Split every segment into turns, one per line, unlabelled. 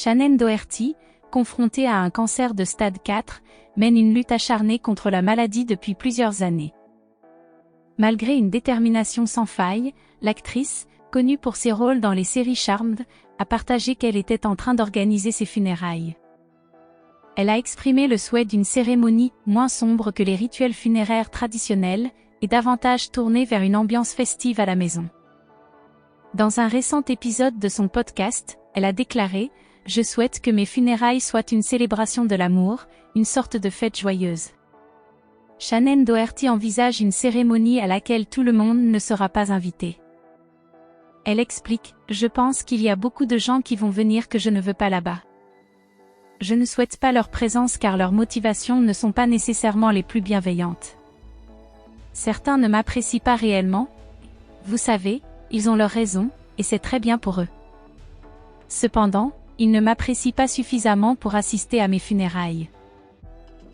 Shannen Doherty, confrontée à un cancer de stade 4, mène une lutte acharnée contre la maladie depuis plusieurs années. Malgré une détermination sans faille, l'actrice, connue pour ses rôles dans les séries Charmed, a partagé qu'elle était en train d'organiser ses funérailles. Elle a exprimé le souhait d'une cérémonie moins sombre que les rituels funéraires traditionnels et davantage tournée vers une ambiance festive à la maison. Dans un récent épisode de son podcast, elle a déclaré « Je souhaite que mes funérailles soient une célébration de l'amour, une sorte de fête joyeuse. » Shannen Doherty envisage une cérémonie à laquelle tout le monde ne sera pas invité. Elle explique « Je pense qu'il y a beaucoup de gens qui vont venir que je ne veux pas là-bas. Je ne souhaite pas leur présence car leurs motivations ne sont pas nécessairement les plus bienveillantes. Certains ne m'apprécient pas réellement. Vous savez, ils ont leurs raisons, et c'est très bien pour eux. Cependant, ils ne m'apprécient pas suffisamment pour assister à mes funérailles. »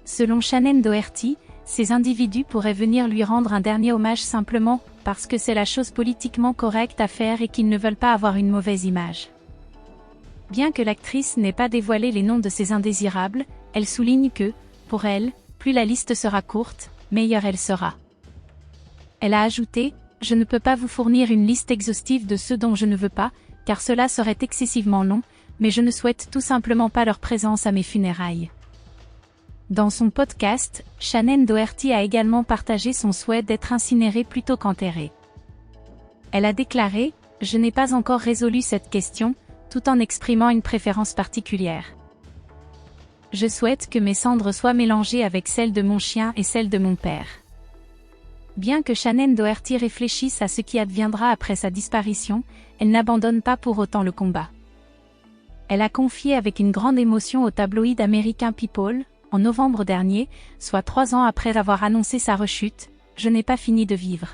Selon Shannen Doherty, ces individus pourraient venir lui rendre un dernier hommage simplement parce que c'est la chose politiquement correcte à faire et qu'ils ne veulent pas avoir une mauvaise image. Bien que l'actrice n'ait pas dévoilé les noms de ces indésirables, elle souligne que, pour elle, plus la liste sera courte, meilleure elle sera. Elle a ajouté « Je ne peux pas vous fournir une liste exhaustive de ceux dont je ne veux pas, car cela serait excessivement long, mais je ne souhaite tout simplement pas leur présence à mes funérailles. » Dans son podcast, Shannen Doherty a également partagé son souhait d'être incinérée plutôt qu'enterrée. Elle a déclaré « Je n'ai pas encore résolu cette question », tout en exprimant une préférence particulière. « Je souhaite que mes cendres soient mélangées avec celles de mon chien et celles de mon père. » Bien que Shannen Doherty réfléchisse à ce qui adviendra après sa disparition, elle n'abandonne pas pour autant le combat. Elle a confié avec une grande émotion au tabloïd américain People, en novembre dernier, soit 3 ans après avoir annoncé sa rechute, « Je n'ai pas fini de vivre.